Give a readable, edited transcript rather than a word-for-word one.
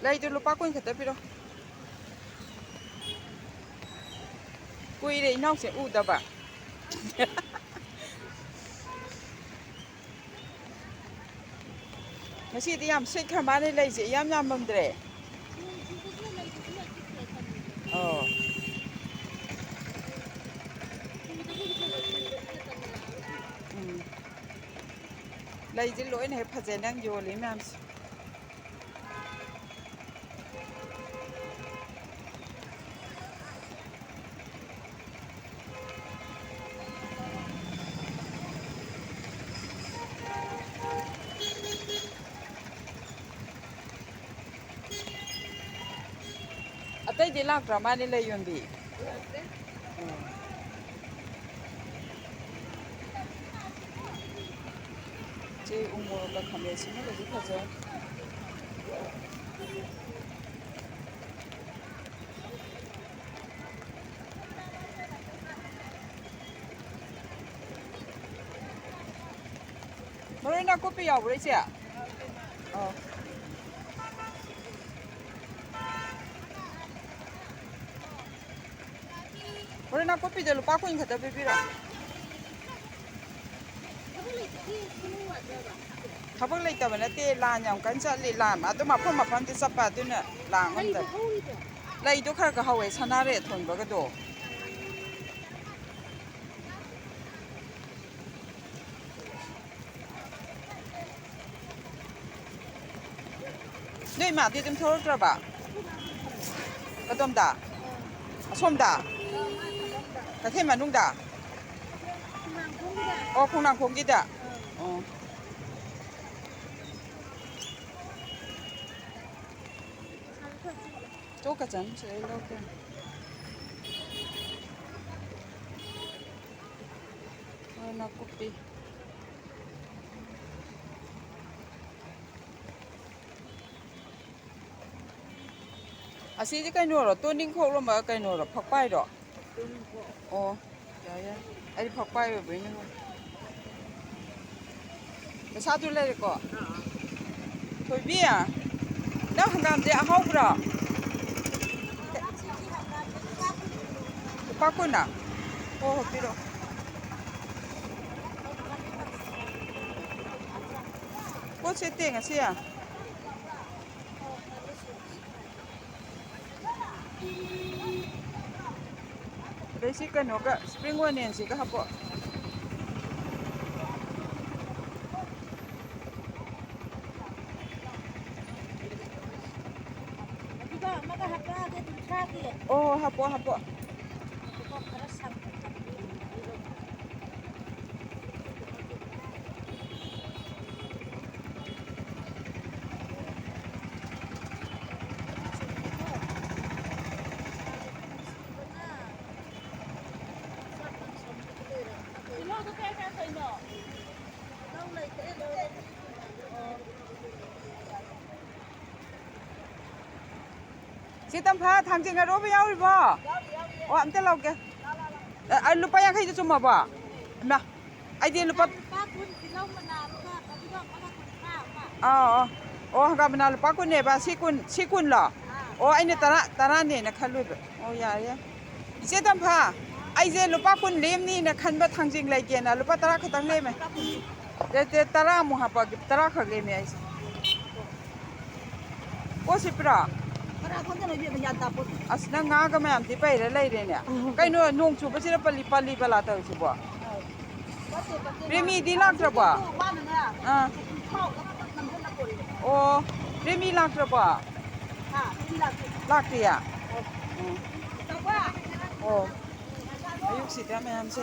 ꯂꯩꯗꯨ ꯂꯨꯄꯥ 10 ꯈꯛꯇ ꯄꯤꯔꯣ ꯀꯨꯏꯔꯦ ꯏꯅꯥꯎꯁꯦ ꯎꯗꯕ ꯉꯁꯤꯗꯤ ꯌꯥꯝ ꯁꯤꯠꯈ꯭ꯔ ꯃꯥꯜꯂꯦ ꯂꯩꯁꯦ ꯏꯌꯥꯝ ꯌꯥꯝꯃꯝꯗ꯭ꯔꯦ ꯑꯣ ꯂꯩꯁꯦ ꯂꯣꯏꯅ ꯍꯦꯛ ꯐꯖꯩ ꯅꯪ ꯌꯣꯜꯂꯤ ꯃꯌꯥꯝꯁꯦ ꯑꯇꯩꯗꯤ ꯂꯥꯛꯇ꯭ꯔ ꯃꯥꯜꯂꯦ ꯂꯩ ꯌꯣꯟꯕꯤ ꯆꯦ ꯎ ꯃꯣꯔꯣꯛꯀ ꯈꯥꯃꯦꯟ ꯑꯁꯤꯟꯕꯒꯗꯤ ꯐꯖꯔꯦ ꯃꯔꯣꯏ ꯅꯥꯀꯨꯞꯄꯤ ꯌꯥꯎꯕ꯭ꯔꯣ ꯏꯆꯦ ꯑꯧ ꯃꯔꯣꯏ ꯅꯥꯀꯨꯞꯄꯤꯗꯣ ꯂꯨꯄꯥ 10 ꯈꯛꯇ ꯄꯤꯕꯤꯔꯛꯑꯣ ꯊꯕꯛ ꯂꯩꯇꯕ ꯅꯠꯇꯦ ꯂꯥꯟ ꯌꯥꯝ ꯀꯟꯅ ꯆꯠꯂꯤ ꯂꯥꯟ ꯑꯗꯨ ꯃꯐꯝ ꯃꯐꯝꯗ ꯆꯠꯄ ꯑꯗꯨꯅ ꯂꯥꯟ ꯑꯝꯇ ꯂꯩꯗꯣ ꯈꯔ ꯍꯧꯋꯦ ꯁꯅꯥꯔꯦ ꯊꯣꯟꯕꯒꯗꯣ ꯅꯣꯏ ꯏꯃꯥꯗꯤ ꯑꯗꯨꯝ ꯊꯧꯔꯛꯇ꯭ꯔꯕ ꯀꯗꯣꯝꯗ ꯑꯁꯣꯝꯗ ꯀꯩꯊꯦꯜ ꯃꯅꯨꯡꯗ ꯑꯣ ꯈꯣꯡꯅꯥꯡꯈꯣꯡꯒꯤꯗ ꯑꯣ ꯆꯣꯛꯀ ꯆꯟ ꯁꯤꯗꯩ ꯂꯧꯗꯣꯏꯅꯤ ꯃꯔꯣꯏ ꯅꯥꯀꯨꯞꯄꯤ ꯑꯁꯤꯗꯤ ꯀꯩꯅꯣꯔꯣ ꯇꯣꯅꯤꯡꯈꯣꯛꯂꯣ ꯀꯩꯅꯣꯔꯣ ꯐꯛꯄꯥꯏꯔꯣ ꯑꯣ ꯌꯥꯏ ꯌꯥꯏ ꯑꯩꯗꯤ ꯐꯛꯄꯥꯏ ꯑꯣꯏꯕꯣꯏ ꯅꯤꯡꯉꯨꯔꯦ ꯄꯩꯁꯥꯗꯨ ꯂꯩꯔꯦꯀꯣ ꯊꯣꯏꯕꯤ ꯅꯪ ꯍꯪꯒꯥꯝꯁꯦ ꯑꯍꯥꯎꯕ꯭ꯔꯣ ꯂꯨꯄꯥ 10 ꯍꯣ ꯍꯣ ꯄꯤꯔꯛꯑꯣ ꯄꯣꯠ ꯁꯤꯠꯇꯦ ꯉꯁꯤ ꯑꯗꯩ ꯁꯤ ꯀꯩꯅꯣꯒ ꯁꯄ꯭ꯔꯤꯡ ꯑꯣꯅꯤꯌꯟꯁꯤꯒ ꯍꯥꯞꯄꯛꯑꯣ ꯑꯃꯒ ꯍꯥꯞꯄꯛꯑꯒꯦ 30ꯒꯤ ꯑꯣ ꯍꯥꯞꯄꯛꯑꯣ ꯍꯥꯞꯄꯛꯑꯣ ꯈꯔ ꯁꯪꯇ꯭ꯔꯤꯛ ꯇꯤꯜꯍꯧꯗꯣ ꯀꯌꯥ ꯇꯧꯔꯤꯅꯣ ꯇꯤꯜꯍꯧ ꯂꯩꯇ꯭ꯔꯦ ꯂꯣꯏꯔꯦ ꯁꯤ ꯇꯝꯐꯥ ꯊꯥꯡꯖꯤꯡ ꯑꯔꯣꯕ ꯌꯥꯎꯔꯤꯕꯣ ꯑꯣ ꯑꯝꯇ ꯂꯧꯒꯦ ꯑꯩ ꯂꯨꯄꯥ 50 ꯆꯨꯝꯃꯕꯣ ꯏꯃꯥ ꯑꯩꯗꯤ ꯂꯨꯄꯥ 10 ꯇꯤꯜꯍꯧ ꯃꯅꯥ ꯑꯃꯒ ꯐꯗꯤꯒꯣꯝ ꯑꯃꯒ 30 ꯑꯃ ꯑꯥ ꯑꯣ ꯍꯪꯒꯥꯝ ꯃꯅꯥ ꯂꯨꯄꯥ 10ꯅꯦꯕ ꯁꯤ 10 ꯂꯣ ꯑꯣ ꯑꯩꯅ 10ꯅꯦꯅ ꯈꯜꯂꯨꯏꯕ ꯑꯣ ꯌꯥꯔꯦ ꯌꯥꯔꯦ ꯏꯆꯦ ꯇꯝꯐꯥ ꯑꯩꯁꯦ ꯂꯨꯄꯥ 10 ꯂꯦꯝꯅꯤꯅ ꯈꯟꯕ ꯊꯥꯡꯖꯤꯡ ꯂꯩꯒꯦꯅ ꯂꯨꯄꯥ 10 ꯈꯛꯇꯪ ꯂꯦꯝꯃꯦ 10 ꯑꯃꯨꯛ ꯍꯥꯞꯄꯛꯑꯒꯦ 10 ꯈꯛ ꯂꯦꯝꯃꯦ ꯑꯩꯁꯦ ꯄꯣꯠ ꯁꯤꯠꯄ꯭ꯔꯣ ꯑꯁ ꯅꯪ ꯉꯥꯒ ꯃꯌꯥꯝꯗꯤ ꯄꯩꯔ ꯂꯩꯔꯦꯅꯦ ꯀꯩꯅꯣ ꯅꯣꯡ ꯆꯨꯕꯁꯤꯗ ꯄꯜꯂꯤ ꯕꯂꯥ ꯇꯧꯔꯤꯁꯤꯕꯣ ꯔꯦꯃꯤꯗꯤ ꯂꯥꯛꯇ꯭ꯔꯕꯣ ꯑꯥ ꯑꯣ ꯔꯦꯃꯤ ꯂꯥꯛꯇ꯭ꯔꯕꯣ ꯂꯥꯛꯇꯤꯌꯦ ꯑꯣ ꯑꯌꯨꯛꯁꯤꯗ ꯃꯌꯥꯝꯁꯦ